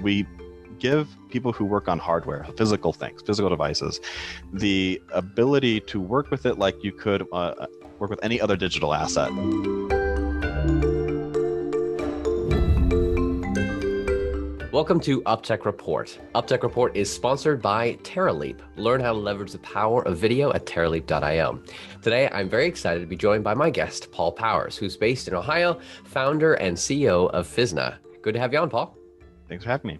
we give people who work on hardware, physical things, physical devices, the ability to work with it like you could work with any other digital asset. Welcome to UpTech Report. UpTech Report is sponsored by Terraleap. Learn how to leverage the power of video at terraleap.io. Today, I'm very excited to be joined by my guest, Paul Powers, who's based in Ohio, founder and CEO of Fizna. Good to have you on, Paul. Thanks for having me.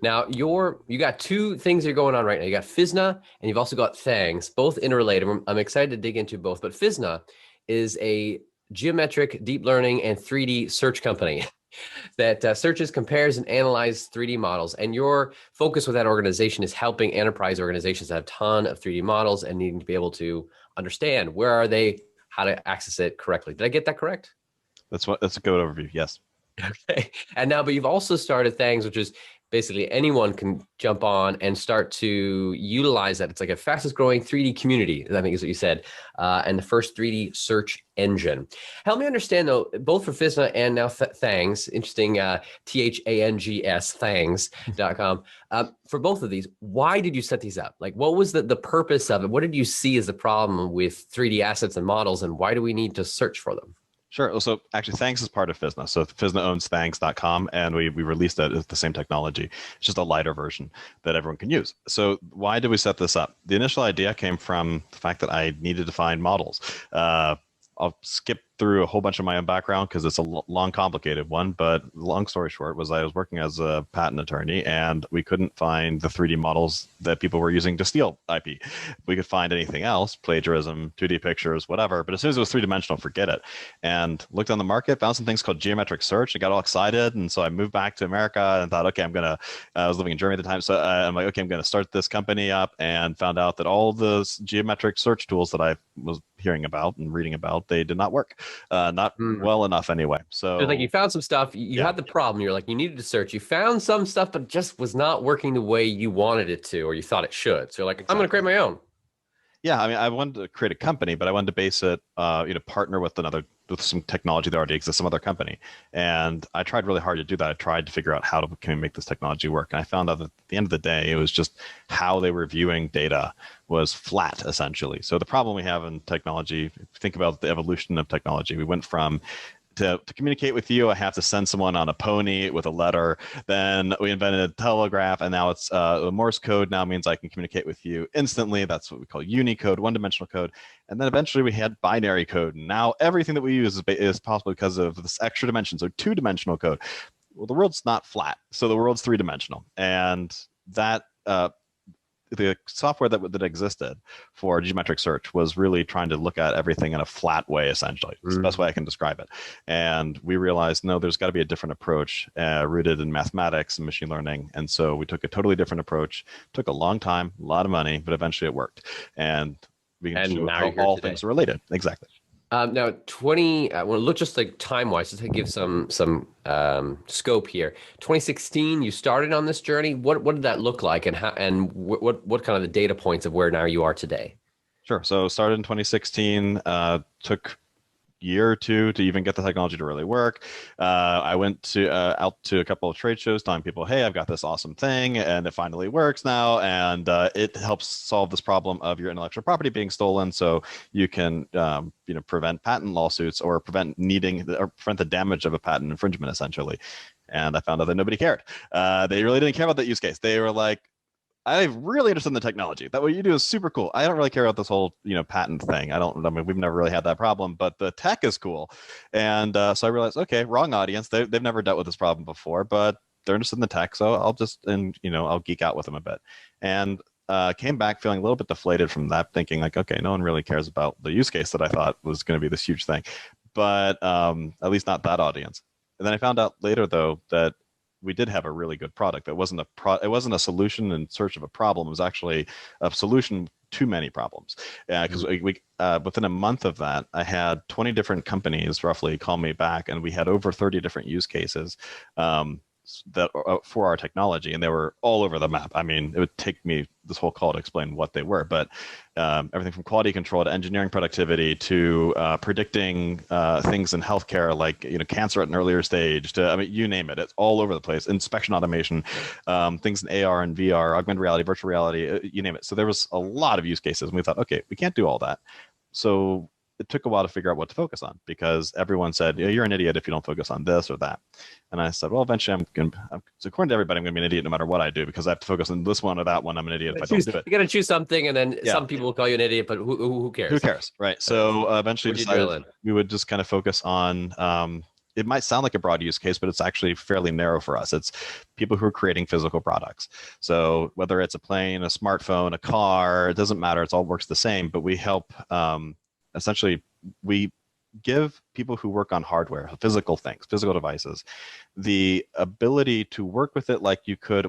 Now, you got two things you're going on right now. You got Fizna and you've also got Thangs, both interrelated. I'm excited to dig into both, but Fizna is a geometric deep learning and 3D search company that searches, compares, and analyzes 3D models. And your focus with that organization is helping enterprise organizations that have a ton of 3D models and needing to be able to understand where are they, how to access it correctly. Did I get that correct? That's a good overview, yes. Okay. And now, but you've also started Thangs, which is basically anyone can jump on and start to utilize that. It's like a fastest growing 3D community, I think is what you said, and the first 3D search engine. Help me understand though, both for Fizna and now Thangs, interesting, THANGS, thangs.com. For both of these, why did you set these up? Like what was the purpose of it? What did you see as the problem with 3D assets and models, and why do we need to search for them? Sure. So actually, Thangs is part of Physna. So Physna owns thangs.com, and we released it as the same technology. It's just a lighter version that everyone can use. So why did we set this up? The initial idea came from the fact that I needed to find models. I'll skip through a whole bunch of my own background because it's a long, complicated one. But long story short was I was working as a patent attorney, and we couldn't find the 3D models that people were using to steal IP. We could find anything else, plagiarism, 2D pictures, whatever. But as soon as it was three-dimensional, forget it. And looked on the market, found some things called geometric search. I got all excited. And so I moved back to America and thought, okay, I was living in Germany at the time. So I'm like, okay, I'm going to start this company up, and found out that all the geometric search tools that I was hearing about and reading about, they did not work. Not well enough anyway. So like you found some stuff, you had the problem, you're like, you needed to search, you found some stuff, but just was not working the way you wanted it to, or you thought it should. So you're like, exactly. I'm going to create my own. Yeah. I mean, I wanted to create a company, but I wanted to base it, partner with some technology that already exists, some other company. And I tried really hard to do that. I tried to figure out how can we make this technology work. And I found out that at the end of the day, it was just how they were viewing data was flat, essentially. So the problem we have in technology, if you think about the evolution of technology, we went from to communicate with you, I have to send someone on a pony with a letter. Then we invented a telegraph, and now it's Morse code now means I can communicate with you instantly. That's what we call Unicode, one-dimensional code. And then eventually we had binary code. And now everything that we use is possible because of this extra dimension, so two-dimensional code. Well, the world's not flat, so the world's three-dimensional. And that the software that existed for geometric search was really trying to look at everything in a flat way, essentially. It's the best way I can describe it. And we realized, no, there's got to be a different approach rooted in mathematics and machine learning. And so we took a totally different approach. Took a long time, a lot of money, but eventually it worked. And we can show how all things are related. Exactly. Now, well, look just like time-wise, just to give some scope here. 2016, you started on this journey. What did that look like, and what kind of the data points of where now you are today? Sure. So started in 2016. Took year or two to even get the technology to really work. I went out to a couple of trade shows telling people, hey, I've got this awesome thing and it finally works now. And it helps solve this problem of your intellectual property being stolen. So you can prevent patent lawsuits or prevent the damage of a patent infringement, essentially. And I found out that nobody cared. They really didn't care about that use case. They were like, I'm really interested in the technology. That what you do is super cool. I don't really care about this whole, patent thing. I mean, we've never really had that problem, but the tech is cool. And so I realized, okay, wrong audience. They've never dealt with this problem before, but they're interested in the tech. So I'll geek out with them a bit. And came back feeling a little bit deflated from that, thinking like, okay, no one really cares about the use case that I thought was going to be this huge thing, but at least not that audience. And then I found out later, though, that we did have a really good product. It wasn't a solution in search of a problem. It was actually a solution to many problems. Because we within a month of that, I had 20 different companies roughly call me back, and we had over 30 different use cases. that for our technology, and they were all over the map. I mean, it would take me this whole call to explain what they were, but everything from quality control to engineering productivity to predicting things in healthcare, like cancer at an earlier stage. To, I mean, you name it, it's all over the place. Inspection automation, things in AR and VR, augmented reality, virtual reality, you name it. So there was a lot of use cases, and we thought, okay, we can't do all that. So it took a while to figure out what to focus on, because everyone said, you're an idiot if you don't focus on this or that. And I said, well, eventually so according to everybody, I'm going to be an idiot no matter what I do, because I have to focus on this one or that one. I'm an idiot if I don't do it. You got to choose something, and then some people will call you an idiot, but who cares? Who cares, right? So eventually decided we would just kind of focus on, it might sound like a broad use case, but it's actually fairly narrow for us. It's people who are creating physical products. So whether it's a plane, a smartphone, a car, it doesn't matter. It all works the same, but we help, essentially, we give people who work on hardware, physical things, physical devices, the ability to work with it like you could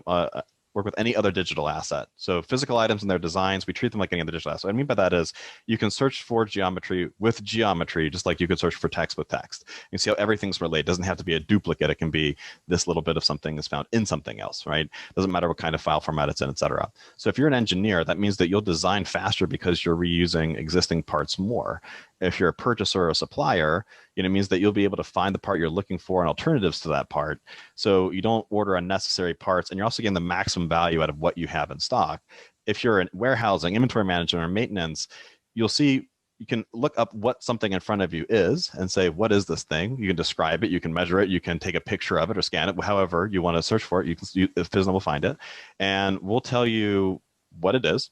work with any other digital asset. So physical items and their designs, we treat them like any other digital asset. What I mean by that is you can search for geometry with geometry, just like you could search for text with text. You see how everything's related. It doesn't have to be a duplicate. It can be this little bit of something that's found in something else, right? Doesn't matter what kind of file format it's in, et cetera. So if you're an engineer, that means that you'll design faster because you're reusing existing parts more. If you're a purchaser or a supplier, it means that you'll be able to find the part you're looking for and alternatives to that part. So you don't order unnecessary parts, and you're also getting the maximum value out of what you have in stock. If you're in warehousing, inventory management, or maintenance, you'll see you can look up what something in front of you is and say, what is this thing? You can describe it, you can measure it, you can take a picture of it or scan it, however you want to search for it. Fizna will find it, and we'll tell you what it is,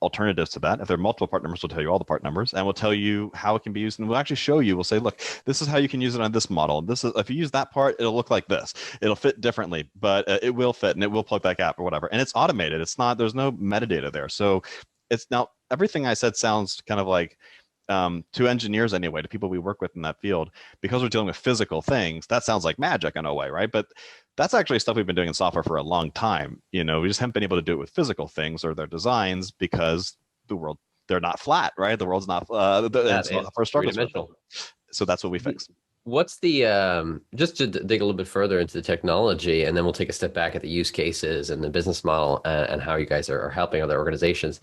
alternatives to that. If there are multiple part numbers, we'll tell you all the part numbers, and we'll tell you how it can be used. And we'll actually show you, we'll say, look, this is how you can use it on this model. This is, if you use that part, it'll look like this. It'll fit differently, but it will fit, and it will plug that gap or whatever. And it's automated. It's not, there's no metadata there. So it's now, everything I said sounds kind of like, to engineers anyway, to people we work with in that field, because we're dealing with physical things, that sounds like magic in a way, right? But that's actually stuff we've been doing in software for a long time. We just haven't been able to do it with physical things or their designs because they're not flat, right? The world's not, software struggles with it. So that's what we fix. What's the, just to dig a little bit further into the technology, and then we'll take a step back at the use cases and the business model and how you guys are helping other organizations.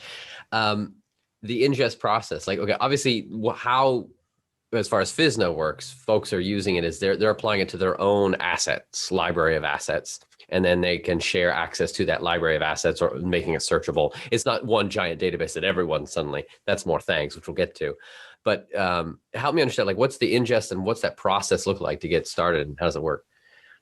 The ingest process, like, okay, obviously how, as far as Fizna works, folks are using it as they're applying it to their own assets, library of assets, and then they can share access to that library of assets or making it searchable. It's not one giant database that everyone suddenly, that's more things, which we'll get to. But help me understand, like, what's the ingest and what's that process look like to get started, and how does it work?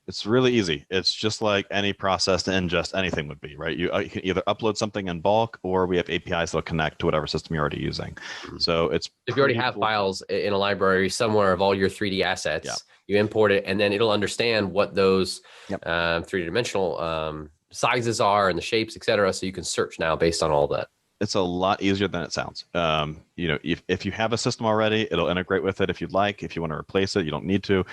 It's really easy. It's just like any process to ingest anything would be, right? You can either upload something in bulk, or we have APIs that'll connect to whatever system you're already using. So it's, if you already have files in a library somewhere of all your 3D assets, you import it, and then it'll understand what those 3D-dimensional sizes are and the shapes, et cetera. So you can search now based on all that. It's a lot easier than it sounds. If you have a system already, it'll integrate with it if you'd like. If you want to replace it, you don't need to.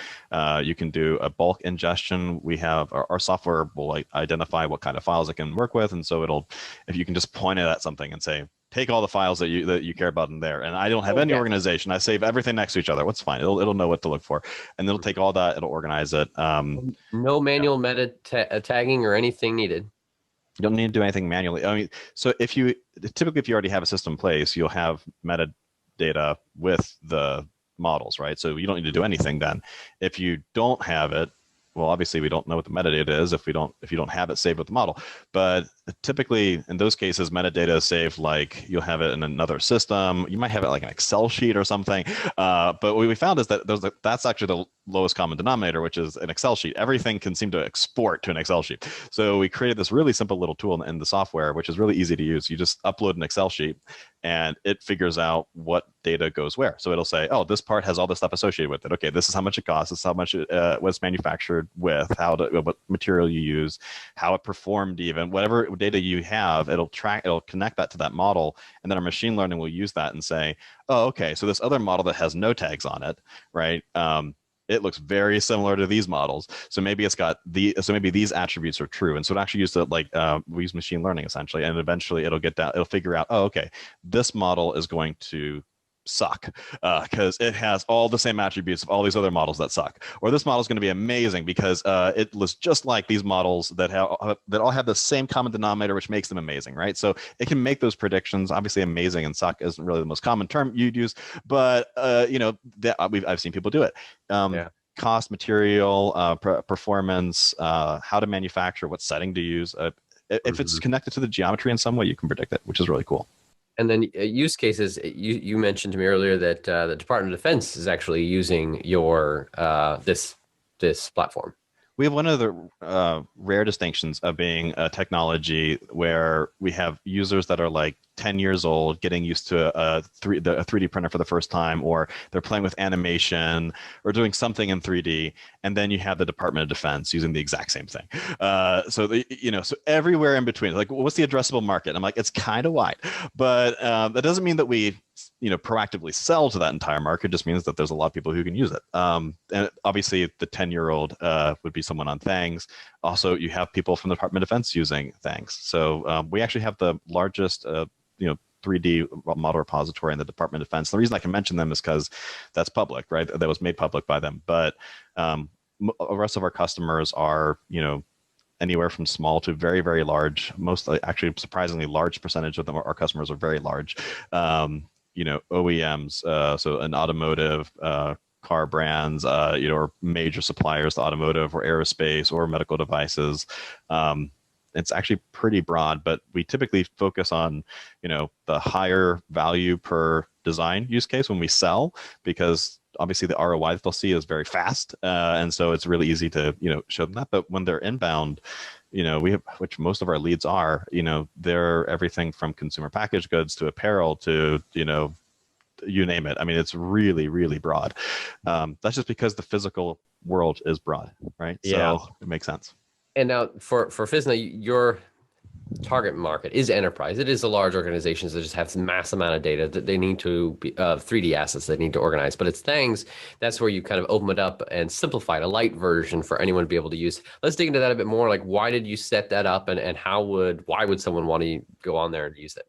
You can do a bulk ingestion. We have our software will identify what kind of files it can work with, and so if you can just point it at something and say, take all the files that you care about in there. And I don't have any organization. I save everything next to each other. What's fine? It'll know what to look for, and it'll take all that. It'll organize it. No manual meta tagging or anything needed. You don't need to do anything manually. I mean, so typically if you already have a system in place, you'll have metadata with the models, right? So you don't need to do anything then. If you don't have it, well, obviously we don't know what the metadata is if you don't have it saved with the model. But typically in those cases, metadata is saved, like you'll have it in another system. You might have it like an Excel sheet or something. But what we found is that that's actually the lowest common denominator, which is an Excel sheet. Everything can seem to export to an Excel sheet. So we created this really simple little tool in the software, which is really easy to use. You just upload an Excel sheet, and it figures out what data goes where. So it'll say, oh, this part has all this stuff associated with it. Okay, this is how much it costs. This is how much it was manufactured with, what material you use, how it performed, even whatever data you have, it'll connect that to that model, and then our machine learning will use that and say, oh, okay, so this other model that has no tags on it, right? It looks very similar to these models. So maybe maybe these attributes are true. And so it actually used to we use machine learning essentially, and eventually it'll figure out, oh, okay, this model is going to suck because it has all the same attributes of all these other models that suck. Or this model is going to be amazing because it looks just like these models that all have the same common denominator, which makes them amazing, right? So it can make those predictions. Obviously, amazing and suck isn't really the most common term you'd use, but I've seen people do it. Yeah. Cost, material, performance, how to manufacture, what setting to use. If it's connected to the geometry in some way, you can predict it, which is really cool. And then use cases, you mentioned to me earlier that the Department of Defense is actually using your this platform. We have one of the rare distinctions of being a technology where we have users that are like 10 years old getting used to a 3D printer for the first time, or they're playing with animation or doing something in 3D. And then you have the Department of Defense using the exact same thing. So everywhere in between, like, what's the addressable market? I'm like, it's kind of wide, but that doesn't mean that we proactively sell to that entire market. It just means that there's a lot of people who can use it. And obviously the 10-year-old would be someone on Thangs. Also, you have people from the Department of Defense using Thangs. So we actually have the largest 3D model repository in the Department of Defense. The reason I can mention them is because that's public, right? That was made public by them. But the rest of our customers are, anywhere from small to very, very large. Actually, surprisingly large percentage of them, our customers are very large. OEMs, so an automotive, car brands, or major suppliers to automotive or aerospace or medical devices. It's actually pretty broad, but we typically focus on, the higher value per design use case when we sell, because obviously the ROI that they'll see is very fast. And so it's really easy to, show them that. But when they're inbound, we have, which most of our leads are, they're everything from consumer packaged goods to apparel to, you name it. I mean, it's really, really broad. That's just because the physical world is broad, right? Yeah. So it makes sense. And now for Fizna, your target market is enterprise. It is the large organizations that just have this mass amount of data that they need to be 3D assets they need to organize. But it's Thangs, that's where you kind of open it up and simplify a light version for anyone to be able to use. Let's dig into that a bit more. Like, why did you set that up, and why would someone want to go on there and use it?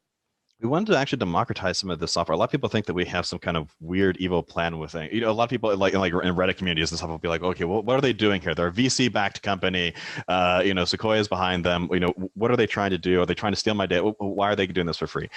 We wanted to actually democratize some of this software. A lot of people think that we have some kind of weird evil plan with it. A lot of people like in Reddit communities and stuff will be like, okay, well, what are they doing here? They're a VC-backed company. Sequoia's behind them. What are they trying to do? Are they trying to steal my data? Why are they doing this for free?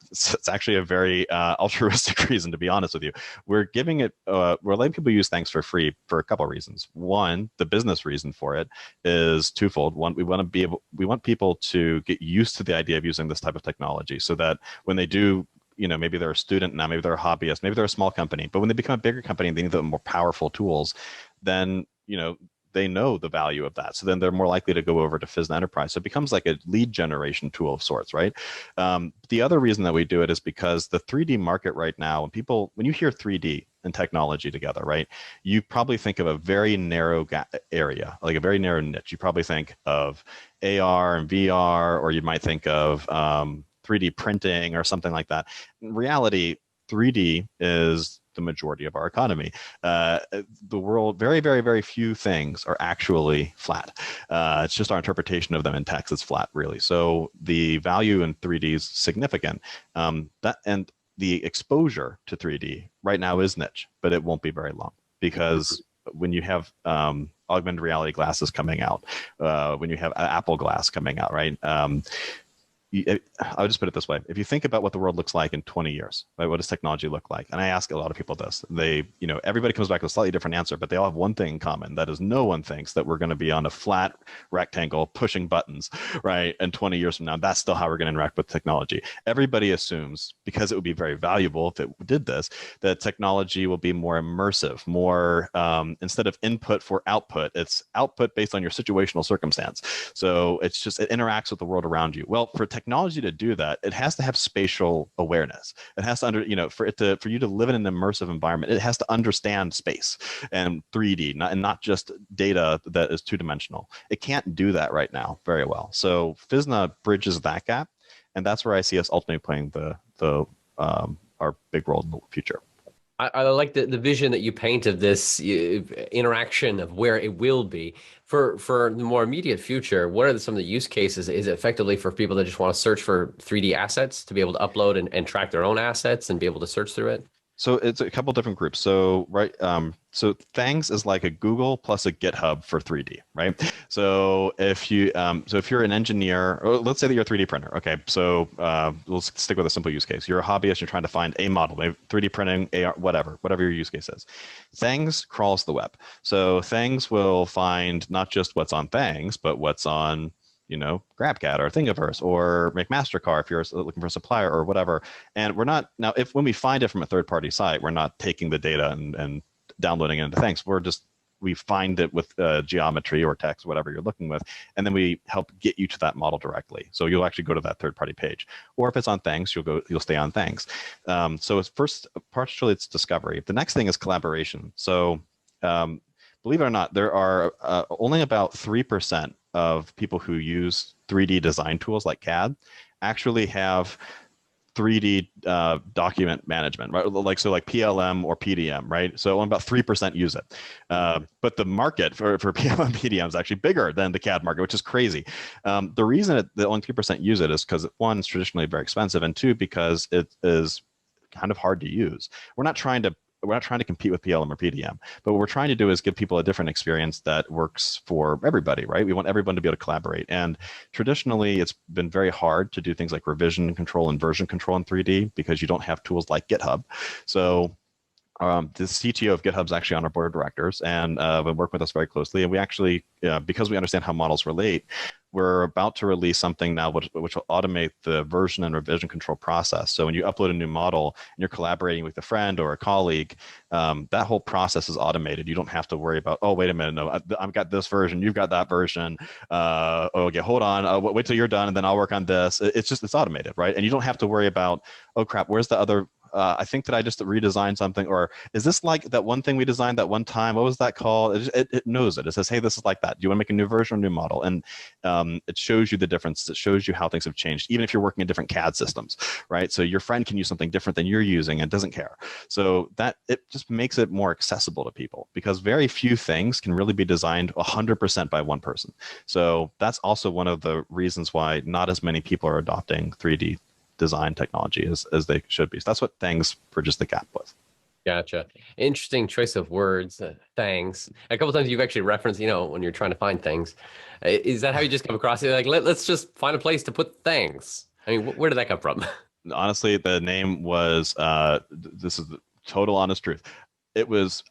It's actually a very altruistic reason, to be honest with you. We're letting people use Thanks for free for a couple of reasons. One, the business reason for it is twofold. One, we want people to get used to the idea of using this type of technology, so that when they do, maybe they're a student now, maybe they're a hobbyist, maybe they're a small company, but when they become a bigger company and they need the more powerful tools, then they know the value of that. So then they're more likely to go over to Fizna Enterprise. So it becomes like a lead generation tool of sorts, right? The other reason that we do it is because the 3D market right now, when you hear 3D and technology together, right, you probably think of a very narrow area, like a very narrow niche. You probably think of AR and VR, or you might think of 3D printing or something like that. In reality, 3D is the majority of our economy. The world, very, very, very few things are actually flat. It's just our interpretation of them in text is flat, really. So the value in 3D is significant. And the exposure to 3D right now is niche, but it won't be very long, because when you have augmented reality glasses coming out, when you have Apple Glass coming out, right? I'll just put it this way. If you think about what the world looks like in 20 years, right, what does technology look like? And I ask a lot of people this. Everybody comes back with a slightly different answer, but they all have one thing in common. That is, no one thinks that we're going to be on a flat rectangle pushing buttons, right? And 20 years from now, that's still how we're going to interact with technology. Everybody assumes, because it would be very valuable if it did this, that technology will be more immersive, more, instead of input for output, it's output based on your situational circumstance. So it interacts with the world around you. Well, for technology to do that, it has to have spatial awareness. It has to for you to live in an immersive environment, it has to understand space and 3D, not just data that is two-dimensional. It can't do that right now very well. So Fizna bridges that gap, and that's where I see us ultimately playing our big role in the future. I like the vision that you paint of this interaction of where it will be. For the more immediate future, what are some of the use cases? Is it effectively for people that just want to search for 3D assets to be able to upload and track their own assets and be able to search through it? So it's a couple different groups. So so Thangs is like a Google plus a GitHub for 3D, right? So if you're an engineer, or let's say that you're a 3D printer. Okay, so we'll stick with a simple use case. You're a hobbyist. You're trying to find a model, maybe 3D printing, AR, whatever your use case is. Thangs crawls the web. So Thangs will find not just what's on Thangs, but what's on GrabCAD or Thingiverse or make MasterCard if you're looking for a supplier or whatever. And we're not now if when we find it from a third-party site, we're not taking the data and downloading it into Thanks. We find it with geometry or text, whatever you're looking with, and then we help get you to that model directly. So you'll actually go to that third-party page, or if it's on Thanks, you'll stay on Thanks. So it's partially it's discovery. The next thing is collaboration. So believe it or not, there are only about 3% of people who use 3D design tools like CAD actually have 3D document management, right? Like PLM or PDM, right? So only about 3% use it. But the market for PLM PDM is actually bigger than the CAD market, which is crazy. The reason that only 3% use it is because one, it's traditionally very expensive, and two, because it is kind of hard to use. We're not trying to compete with PLM or PDM, but what we're trying to do is give people a different experience that works for everybody, right? We want everyone to be able to collaborate. And traditionally, it's been very hard to do things like revision control and version control in 3D because you don't have tools like GitHub. So the CTO of GitHub is actually on our board of directors and been working with us very closely. And we actually, because we understand how models relate, we're about to release something now which will automate the version and revision control process. So when you upload a new model and you're collaborating with a friend or a colleague, that whole process is automated. You don't have to worry about, oh, wait a minute, no, I've got this version, you've got that version. Okay, hold on, wait till you're done and then I'll work on this. It's automated, right? And you don't have to worry about, oh crap, where's the other I think that I just redesigned something, or is this like that one thing we designed that one time? What was that called? It knows it. It says, hey, this is like that. Do you want to make a new version or a new model? And it shows you the difference. It shows you how things have changed, even if you're working in different CAD systems, right? So your friend can use something different than you're using and doesn't care. So that it just makes it more accessible to people because very few things can really be designed 100% by one person. So that's also one of the reasons why not as many people are adopting 3D design technology as they should be. So that's what Thangs bridges the gap with. Gotcha. Interesting choice of words. Thanks. A couple times you've actually referenced, when you're trying to find things. Is that how you just come across it? Like, let's just find a place to put things. I mean, where did that come from? Honestly, the name was, this is the total honest truth. It was,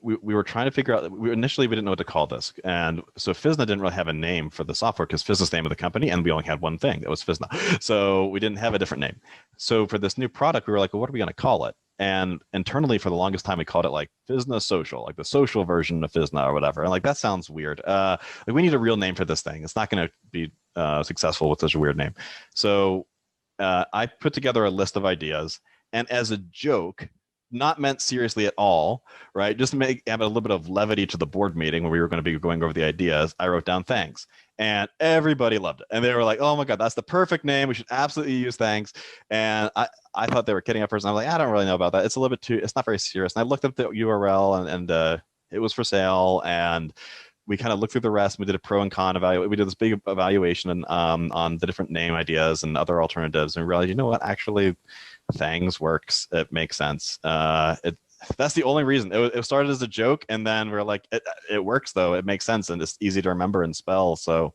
we were trying to figure out, initially we didn't know what to call this. And so Fizna didn't really have a name for the software because Fizna's the name of the company and we only had one thing that was Fizna. So we didn't have a different name. So for this new product, we were like, well, what are we going to call it? And internally for the longest time, we called it like Fizna Social, like the social version of Fizna or whatever. And like, that sounds weird. Like we need a real name for this thing. It's not going to be successful with such a weird name. So I put together a list of ideas and as a joke, not meant seriously at all, right? Just to have a little bit of levity to the board meeting when we were going to be going over the ideas, I wrote down Thanks. And everybody loved it. And they were like, oh my God, that's the perfect name. We should absolutely use Thanks. And I thought they were kidding at first. And I'm like, I don't really know about that. It's a little bit it's not very serious. And I looked up the URL and it was for sale. And we kind of looked through the rest. And we did a pro and con evaluation. We did this big evaluation on the different name ideas and other alternatives. And we realized, you know what, actually, Thangs works. It makes sense. That's the only reason. It started as a joke, and then we're like, it works though. It makes sense, and it's easy to remember and spell. So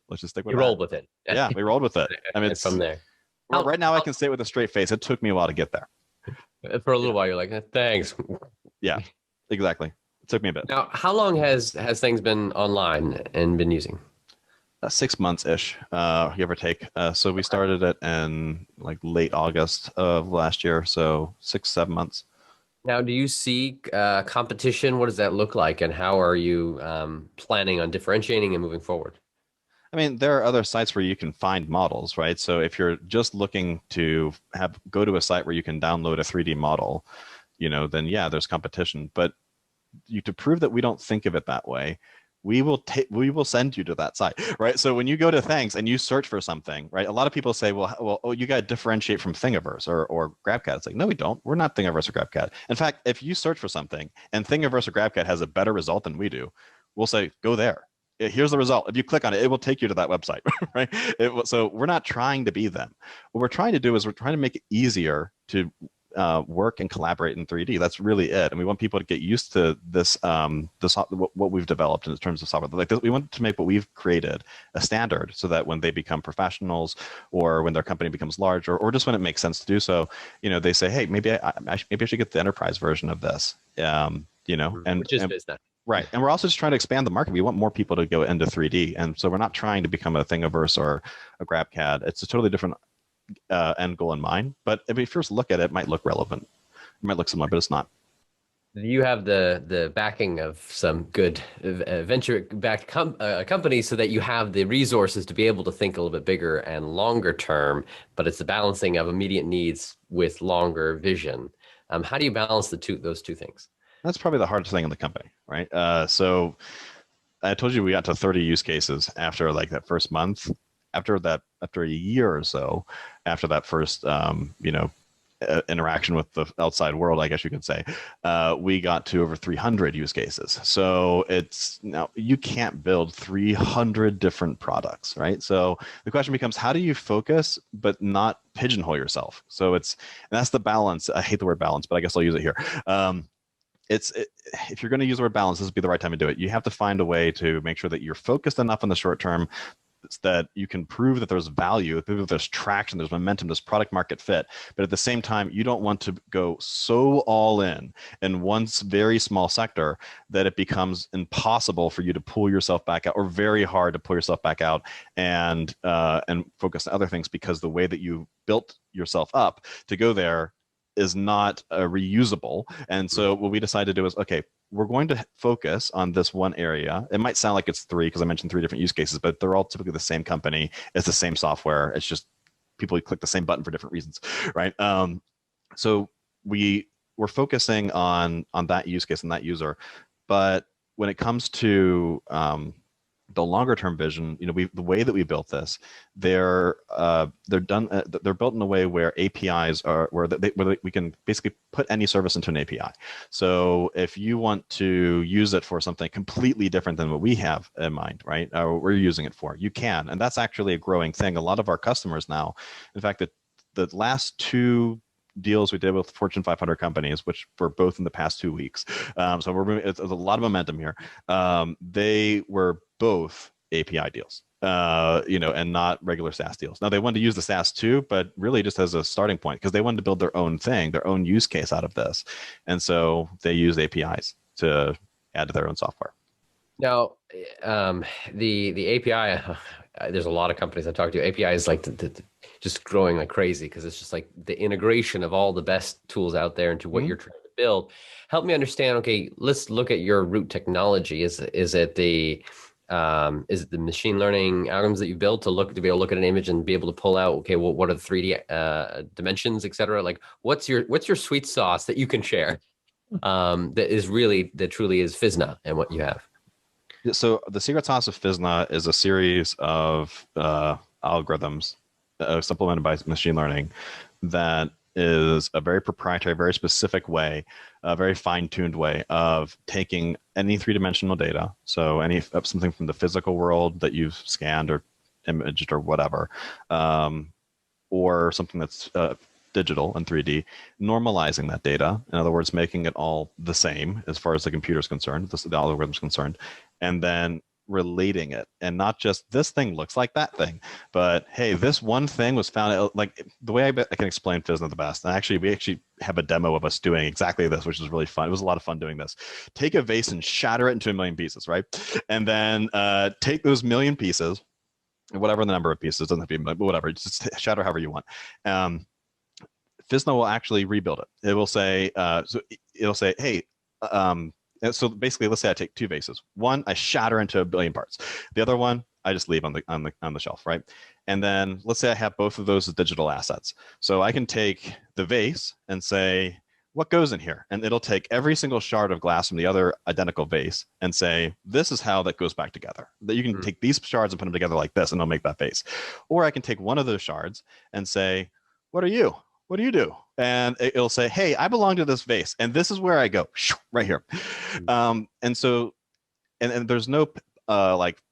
let's just stick with it. You rolled with it. Yeah, we rolled with it. I mean, it's from there. Right now, I can say it with a straight face. It took me a while to get there. For a little while, you're like, thanks. Yeah, exactly. It took me a bit. Now, how long has things been online and been using? 6 months-ish, give or take. So we started it in like late August of last year, so 6-7 months. Now, do you see competition? What does that look like, and how are you planning on differentiating and moving forward? I mean, there are other sites where you can find models, right? So if you're just looking to go to a site where you can download a 3D model, then yeah, there's competition. But to prove that we don't think of it that way, we will send you to that site, right? So when you go to Thanks and you search for something, right? A lot of people say, well, you got to differentiate from Thingiverse or GrabCAD. It's like, no, we don't. We're not Thingiverse or GrabCAD. In fact, if you search for something and Thingiverse or GrabCAD has a better result than we do, we'll say, go there. Here's the result. If you click on it, it will take you to that website, right? So we're not trying to be them. What we're trying to do is we're trying to make it easier to work and collaborate in 3D. That's really it. And we want people to get used to this, what we've developed in terms of software. Like this, we want to make what we've created a standard, so that when they become professionals, or when their company becomes large, or just when it makes sense to do so, they say, hey, maybe I should get the enterprise version of this. And which is Fizna. Right. And we're also just trying to expand the market. We want more people to go into 3D. And so we're not trying to become a Thingiverse or a GrabCAD. It's a totally different end goal in mind. But if you first look at it, it might look relevant. It might look similar, but it's not. You have the backing of some good venture-backed companies, so that you have the resources to be able to think a little bit bigger and longer term, but it's the balancing of immediate needs with longer vision. How do you balance those two things? That's probably the hardest thing in the company, right? So I told you we got to 30 use cases after like that first month. After a year or so, after that first, interaction with the outside world, I guess you could say, we got to over 300 use cases. So now you can't build 300 different products, right? So the question becomes, how do you focus but not pigeonhole yourself? So that's the balance. I hate the word balance, but I guess I'll use it here. If you're going to use the word balance, this would be the right time to do it. You have to find a way to make sure that you're focused enough in the short term, that you can prove that there's value, that there's traction, there's momentum, there's product market fit. But at the same time, you don't want to go so all in one very small sector that it becomes impossible for you to pull yourself back out, or very hard to pull yourself back out and focus on other things, because the way that you built yourself up to go there is not reusable. And so what we decided to do is, okay, we're going to focus on this one area. It might sound like it's three, because I mentioned 3 different use cases, but they're all typically the same company. It's the same software. It's just people click the same button for different reasons, right? So we're focusing on that use case and that user. But when it comes to the longer term vision, the way that we built this, they're built in a way where APIs are where we can basically put any service into an API. So if you want to use it for something completely different than what we have in mind, right, or what we're using it for, you can. And that's actually a growing thing. A lot of our customers now, in fact, the last 2 deals we did with Fortune 500 companies, which were both in the past 2 weeks. So it's a lot of momentum here. They were both API deals, and not regular SaaS deals. Now they wanted to use the SaaS too, but really just as a starting point, because they wanted to build their own thing, their own use case out of this. And so they used APIs to add to their own software. Now, the API, there's a lot of companies I talk to. API is like just growing like crazy, because it's just like the integration of all the best tools out there into what you're trying to build. Help me understand. Okay, let's look at your root technology. Is it the machine learning algorithms that you built to be able to look at an image and be able to pull out, okay, well, what are the 3D dimensions, et cetera? Like, what's your sweet sauce that you can share that truly is Fizna and what you have? So the secret sauce of Fizna is a series of algorithms supplemented by machine learning that is a very proprietary, very specific way, a very fine-tuned way of taking any 3-dimensional data, so something from the physical world that you've scanned or imaged or whatever, or something that's digital and 3D, normalizing that data. In other words, making it all the same as far as the computer's concerned, the algorithm's concerned, and then relating it. And not just this thing looks like that thing, but hey, this one thing was found. Like the way I can explain Fizna the best, and we actually have a demo of us doing exactly this, which is really fun. It was a lot of fun doing this. Take a vase and shatter it into 1,000,000 pieces, right? And then take those 1,000,000 pieces, whatever the number of pieces, doesn't have to be, but whatever, just shatter however you want. Fizna will actually rebuild it. It will say, hey, so basically, let's say I take 2 vases. One, I shatter into 1,000,000,000 parts. The other one, I just leave on the shelf, right? And then let's say I have both of those as digital assets. So I can take the vase and say, what goes in here? And it'll take every single shard of glass from the other identical vase and say, this is how that goes back together. That you can take these shards and put them together like this, and it'll make that vase. Or I can take one of those shards and say, what are you? What do you do? And it'll say, hey, I belong to this vase, and this is where I go, right here. And so, and there's no like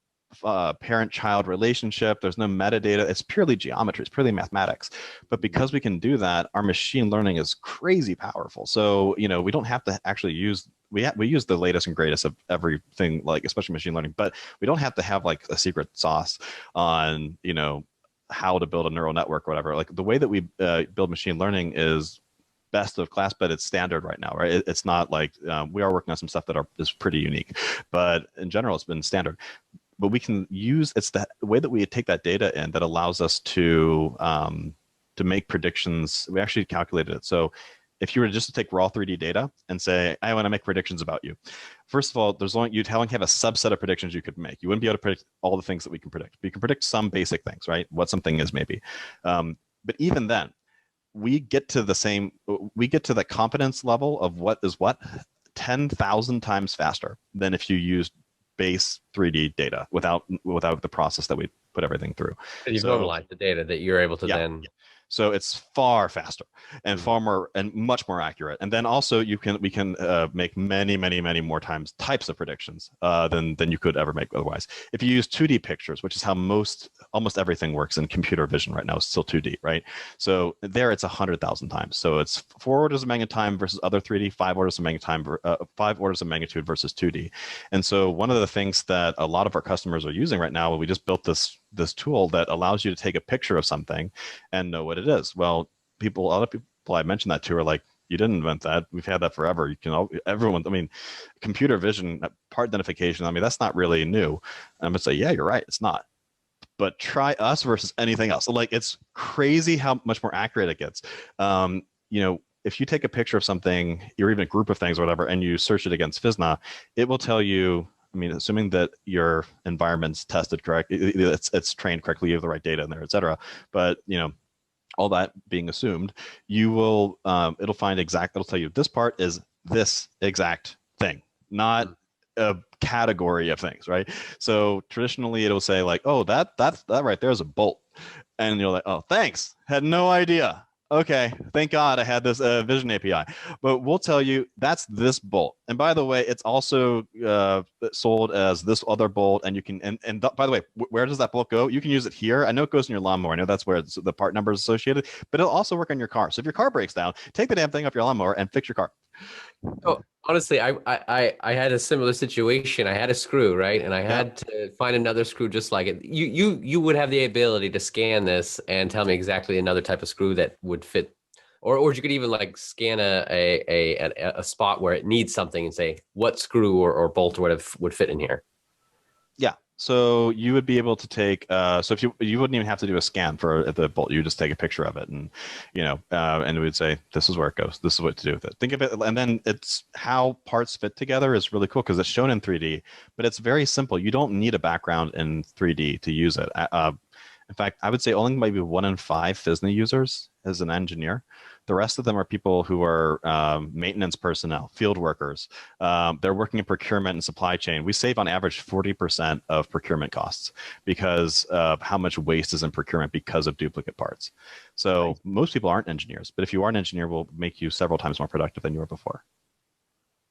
parent-child relationship. There's no metadata. It's purely geometry. It's purely mathematics. But because we can do that, our machine learning is crazy powerful. So, you know, we don't have to actually use we use the latest and greatest of everything, like especially machine learning, but we don't have to have like a secret sauce on, you know, how to build a neural network or whatever. Like the way that we build machine learning is best of class, but it's standard right now, right? It's not like we are working on some stuff that is pretty unique, but in general, it's been standard. But we can use it's the way that we take that data in that allows us to make predictions. We actually calculated it. So if you were just to take raw 3D data and say, I want to make predictions about you, first of all, you'd only have a subset of predictions you could make. You wouldn't be able to predict all the things that we can predict. We can predict some basic things, right? What something is maybe. But even then, we get to the confidence level of what is what 10,000 times faster than if you used base 3D data without the process that we put everything through. And you've normalized the data that you're able to then. So it's far faster and far more and much more accurate. And then also we can make many more types of predictions than you could ever make otherwise. If you use 2D pictures, which is how almost everything works in computer vision right now, it's still 2D, right? So there it's 100,000 times. So it's 4 orders of magnitude time versus other 3D, 5 orders of magnitude versus 2D. And so one of the things that a lot of our customers are using right now, we just built this tool that allows you to take a picture of something and know what it is. Well, other people I mentioned that to are like, you didn't invent that. We've had that forever. Computer vision, part identification, that's not really new. I'm gonna say, yeah, you're right, it's not. But try us versus anything else. So like, it's crazy how much more accurate it gets. If you take a picture of something, or even a group of things or whatever, and you search it against Fizna, it will tell you, assuming that your environment's tested correctly, it's trained correctly, you have the right data in there, et cetera. But, all that being assumed, you will, it'll tell you this part is this exact thing, not a category of things, right? So traditionally it'll say like, oh, that right there is a bolt. And you're like, oh, thanks, had no idea. Okay, thank God I had this vision API. But we'll tell you that's this bolt. And by the way, it's also sold as this other bolt. And you can, and by the way, where does that bolt go? You can use it here. I know it goes in your lawnmower. I know that's where the part number is associated, but it'll also work on your car. So if your car breaks down, take the damn thing off your lawnmower and fix your car. Oh, honestly, I had a similar situation. I had a screw, right? And I had to find another screw just like it. You would have the ability to scan this and tell me exactly another type of screw that would fit, or you could even like scan a spot where it needs something and say what screw or bolt or whatever would fit in here. Yeah. So you would be able to take, so if you wouldn't even have to do a scan for the bolt, you just take a picture of it and, and we'd say, this is where it goes. This is what to do with it. Think of it. And then it's how parts fit together is really cool because it's shown in 3D, but it's very simple. You don't need a background in 3D to use it. In fact, I would say only maybe 1 in 5 Fizna users is an engineer. The rest of them are people who are maintenance personnel, field workers. They're working in procurement and supply chain. We save on average 40% of procurement costs because of how much waste is in procurement because of duplicate parts. So most people aren't engineers, but if you are an engineer, we'll make you several times more productive than you were before.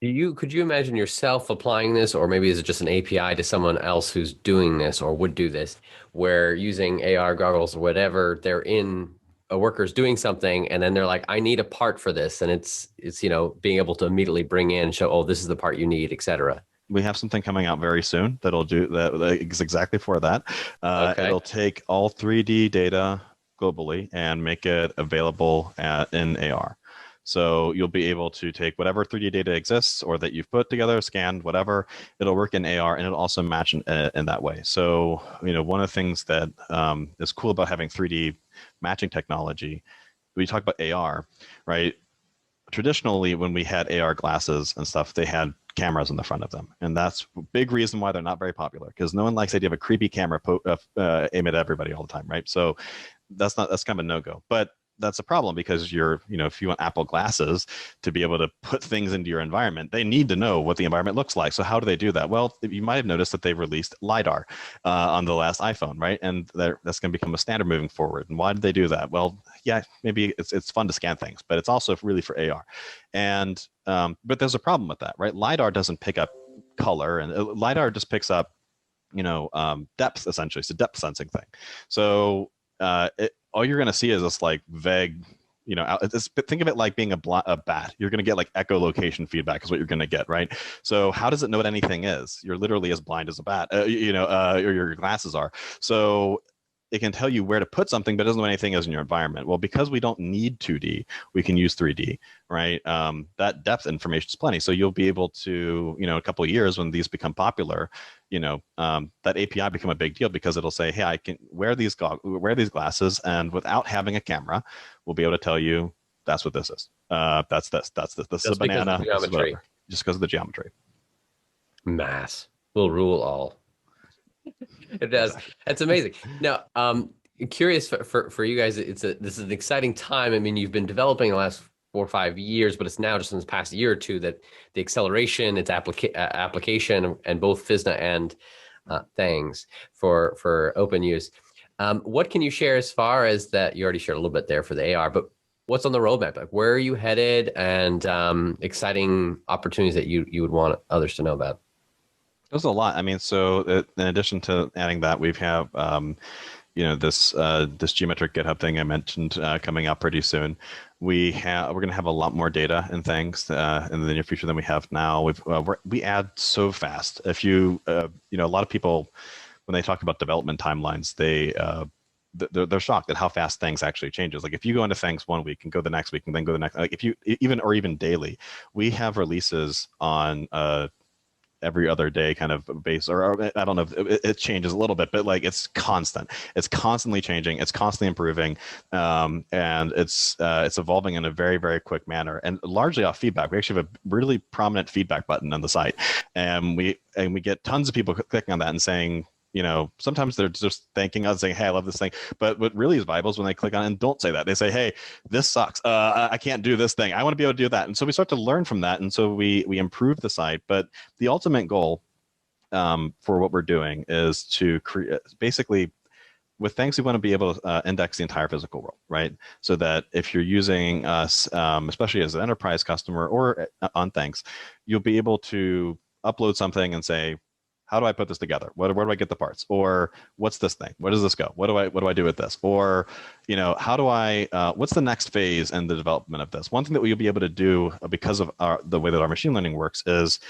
Could you imagine yourself applying this, or maybe is it just an API to someone else who's doing this or would do this, where using AR goggles or whatever, they're in a worker's doing something and then they're like, I need a part for this. And it's being able to immediately bring in, show, oh, this is the part you need, et cetera. We have something coming out very soon that'll do that is exactly for that. It'll take all 3D data globally and make it available in AR. So you'll be able to take whatever 3D data exists or that you've put together, scanned, whatever, it'll work in AR and it'll also match in that way. So, one of the things that is cool about having 3D matching technology, we talk about AR, right? Traditionally, when we had AR glasses and stuff, they had cameras in the front of them. And that's a big reason why they're not very popular because no one likes the idea of a creepy camera aim at everybody all the time, right? So that's kind of a no-go. But that's a problem because if you want Apple glasses to be able to put things into your environment, they need to know what the environment looks like. So how do they do that? Well, you might have noticed that they've released LiDAR on the last iPhone, right? And that's going to become a standard moving forward. And why did they do that? Well, yeah, maybe it's fun to scan things, but it's also really for AR. And but there's a problem with that, right? LiDAR doesn't pick up color, and LiDAR just picks up depth, essentially. It's a depth sensing thing. So all you're going to see is this like vague, think of it like being a bat. You're going to get like echolocation feedback is what you're going to get, right? So how does it know what anything is? You're literally as blind as a bat, or your glasses are. So it can tell you where to put something, but it doesn't know anything is in your environment. Well, because we don't need 2D, we can use 3D, right? That depth information is plenty. So you'll be able to, a couple of years when these become popular, that API become a big deal because it'll say, hey, I can wear these glasses, and without having a camera, we'll be able to tell you that's what this is. That's this. That's this. This is a banana. This is whatever. Just because of the geometry. Mass will rule all. It does. Exactly. That's amazing. Now, curious for you guys, this is an exciting time. I mean, you've been developing the last 4 or 5 years, but it's now just in this past year or two that the acceleration, its application, and both Fizna and things for open use. What can you share as far as that? You already shared a little bit there for the AR, but what's on the roadmap? Like, where are you headed, and exciting opportunities that you would want others to know about? There's a lot. I mean, so in addition to adding that, we have this geometric GitHub thing I mentioned coming out pretty soon. We're going to have a lot more data and things in the near future than we have now. We add so fast. If you a lot of people when they talk about development timelines, they're shocked at how fast things actually changes. Like if you go into things 1 week and go the next week and then go the next, like if you even daily, we have releases on every other day kind of base, or I don't know if it changes a little bit, but like it's constant. It's constantly changing. It's constantly improving, and it's evolving in a very, very quick manner, and largely off feedback. We actually have a really prominent feedback button on the site, and we get tons of people clicking on that and saying, sometimes they're just thanking us, saying, hey, I love this thing. But what really is valuable is when they click on it and don't say that. They say, hey, this sucks. I can't do this thing. I want to be able to do that. And so we start to learn from that. And so we improve the site. But the ultimate goal for what we're doing is to create, basically, with things, we want to be able to index the entire physical world, right? So that if you're using us, especially as an enterprise customer or on things, you'll be able to upload something and say, how do I put this together? Where do I get the parts? Or what's this thing? Where does this go? What do I do with this? Or, how do I, what's the next phase in the development of this? One thing that we'll be able to do because of the way that our machine learning works is,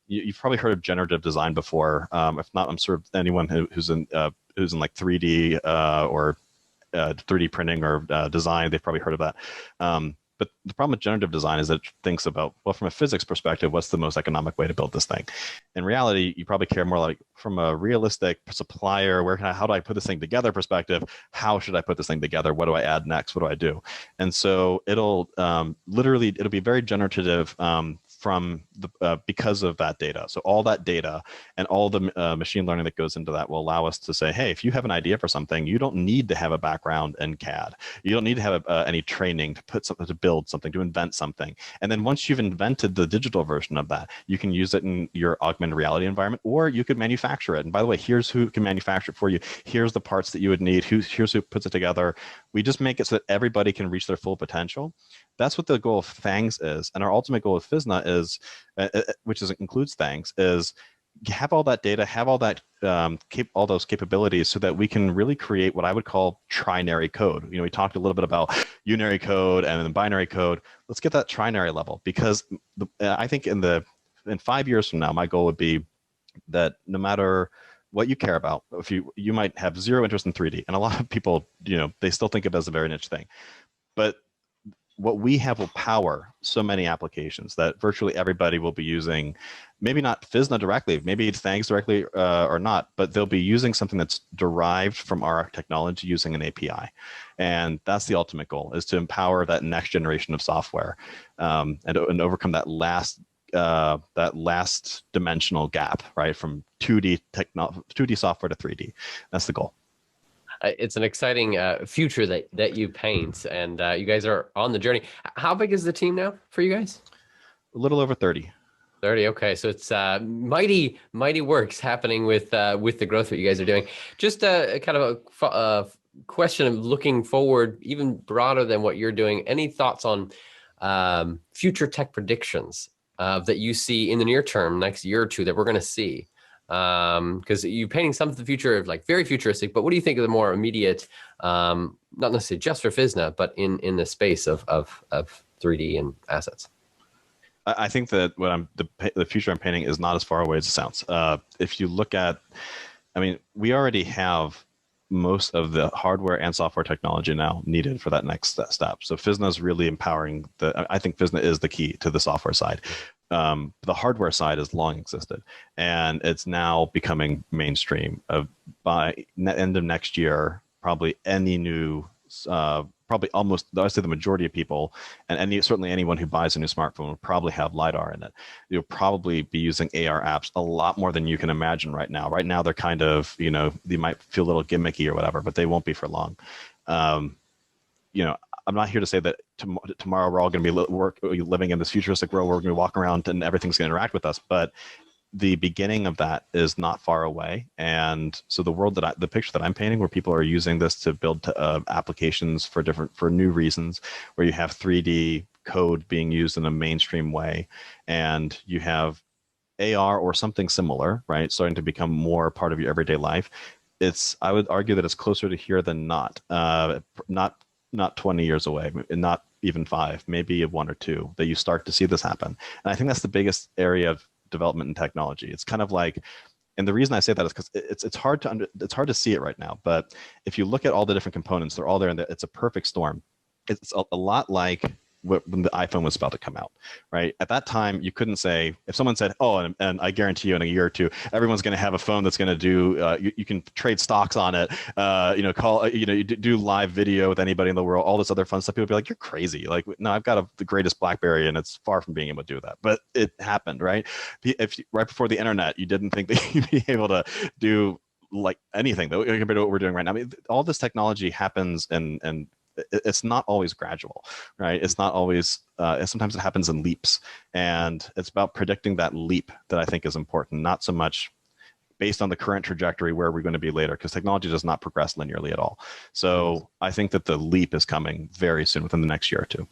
you've probably heard of generative design before. If not, I'm sure anyone who's in like 3D or 3D printing or design, they've probably heard of that. But the problem with generative design is that it thinks about, well, from a physics perspective, what's the most economic way to build this thing? In reality, you probably care more like from a realistic supplier, how do I put this thing together perspective? How should I put this thing together? What do I add next? What do I do? And so it'll it'll be very generative from because of that data. So all that data and all the machine learning that goes into that will allow us to say, hey, if you have an idea for something, you don't need to have a background in CAD. You don't need to have any training to build something, to invent something. And then once you've invented the digital version of that, you can use it in your augmented reality environment, or you could manufacture it. And by the way, here's who can manufacture it for you. Here's the parts that you would need. Here's who puts it together. We just make it so that everybody can reach their full potential. That's what the goal of Fangs is. And our ultimate goal of Fizna is, which includes Fangs, is have all that data, have all that all those capabilities so that we can really create what I would call trinary code. We talked a little bit about unary code and then binary code. Let's get that trinary level, because I think in 5 years from now, my goal would be that no matter what you care about, if you might have zero interest in 3D, and a lot of people, they still think of it as a very niche thing, but what we have will power so many applications that virtually everybody will be using, maybe not Fizna directly, maybe it's Fangs directly or not, but they'll be using something that's derived from our technology using an API. And that's the ultimate goal, is to empower that next generation of software and overcome that last dimensional gap, right, from 2D software to 3D. That's the goal. It's an exciting future that you paint, and you guys are on the journey. How big is the team now for you guys? A little over 30. 30. Okay, so it's mighty works happening with the growth that you guys are doing. Just a kind of a question of looking forward, even broader than what you're doing. Any thoughts on future tech predictions that you see in the near term, next year or two, that we're going to see Because you're painting some of the future of like very futuristic, but what do you think of the more immediate, not necessarily just for Fizna, but in the space of 3D and assets? I think that the future I'm painting is not as far away as it sounds. If you look at, I mean, we already have most of the hardware and software technology now needed for that next step. So Fizna is really empowering I think Fizna is the key to the software side. The hardware side has long existed, and it's now becoming mainstream. By end of next year, probably any new, probably almost, I say the majority of people, and certainly anyone who buys a new smartphone will probably have LiDAR in it. You'll probably be using AR apps a lot more than you can imagine right now. Right now, they're kind of, they might feel a little gimmicky or whatever, but they won't be for long. I'm not here to say that tomorrow we're all going to be living in this futuristic world where we're going to walk around and everything's going to interact with us, but the beginning of that is not far away. And so the picture that I'm painting, where people are using this to build applications for new reasons, where you have 3D code being used in a mainstream way, and you have AR or something similar, right, starting to become more part of your everyday life. I would argue that it's closer to here than not. Not 20 years away, not even 5, maybe 1 or 2, that you start to see this happen. And I think that's the biggest area of development in technology. It's kind of like, and the reason I say that is because it's hard to see it right now. But if you look at all the different components, they're all there, and it's a perfect storm. It's a lot like when the iPhone was about to come out, right? At that time, you couldn't say, if someone said, oh, and I guarantee you in a year or two, everyone's going to have a phone that's going to do, you can trade stocks on it, you do live video with anybody in the world, all this other fun stuff. People would be like, you're crazy. Like, no, I've got the greatest BlackBerry, and it's far from being able to do that. But it happened, right? Right before the internet, you didn't think that you'd be able to do like anything though compared to what we're doing right now. I mean, all this technology happens and it's not always gradual, right? It's not always, sometimes it happens in leaps, and it's about predicting that leap that I think is important, not so much based on the current trajectory where we're going to be later, because technology does not progress linearly at all. So I think that the leap is coming very soon, within the next year or two.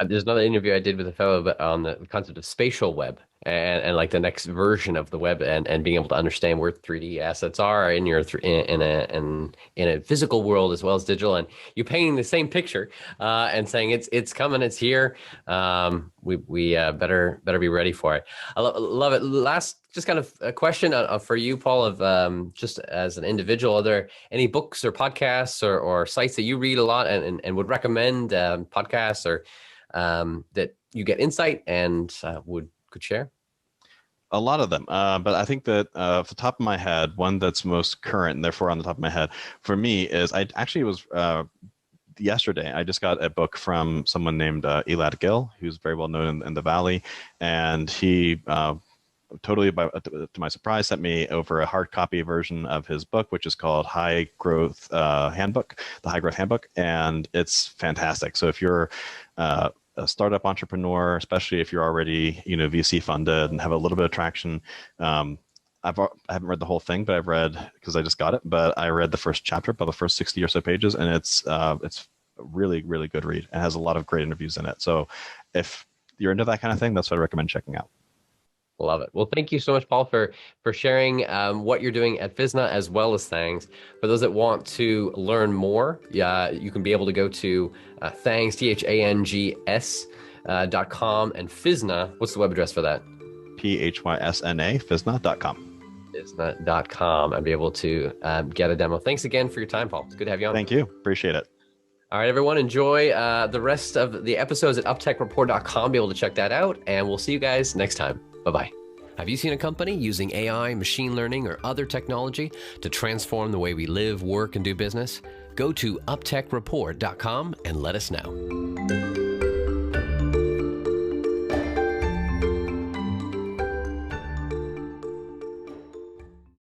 There's another interview I did with a fellow on the concept of spatial web and like the next version of the web and being able to understand where 3D assets are in your in a physical world as well as digital, and you painting the same picture and saying it's coming, it's here. We better be ready for it. I love it. Last, just kind of a question for you, Paul, of just as an individual, are there any books or podcasts or sites that you read a lot and would recommend, podcasts or that you get insight and could share? A lot of them, but I think that off the top of my head, one that's most current and therefore on the top of my head for me is, yesterday I just got a book from someone named Elad Gil, who's very well known in the Valley, and he totally to my surprise sent me over a hard copy version of his book, which is called High Growth Handbook, the High Growth Handbook, and it's fantastic. So if you're a startup entrepreneur, especially if you're already VC funded and have a little bit of traction, I haven't read the whole thing, but I've read, because I just got it, but I read the first chapter, about the first 60 or so pages, and it's a really, really good read. It has a lot of great interviews in it. So if you're into that kind of thing, that's what I recommend checking out. Love it. Well, thank you so much, Paul, for sharing what you're doing at Fizna as well as Thangs. For those that want to learn more, you can be able to go to Thangs, THANGS.com, and Fizna. What's the web address for that? PHYSNA, Fizna.com. Fizna.com, and be able to get a demo. Thanks again for your time, Paul. It's good to have you on. Thank you. Appreciate it. All right, everyone, enjoy the rest of the episodes at uptechreport.com. Be able to check that out, and we'll see you guys next time. Bye-bye. Have you seen a company using AI, machine learning, or other technology to transform the way we live, work, and do business? Go to uptechreport.com and let us know.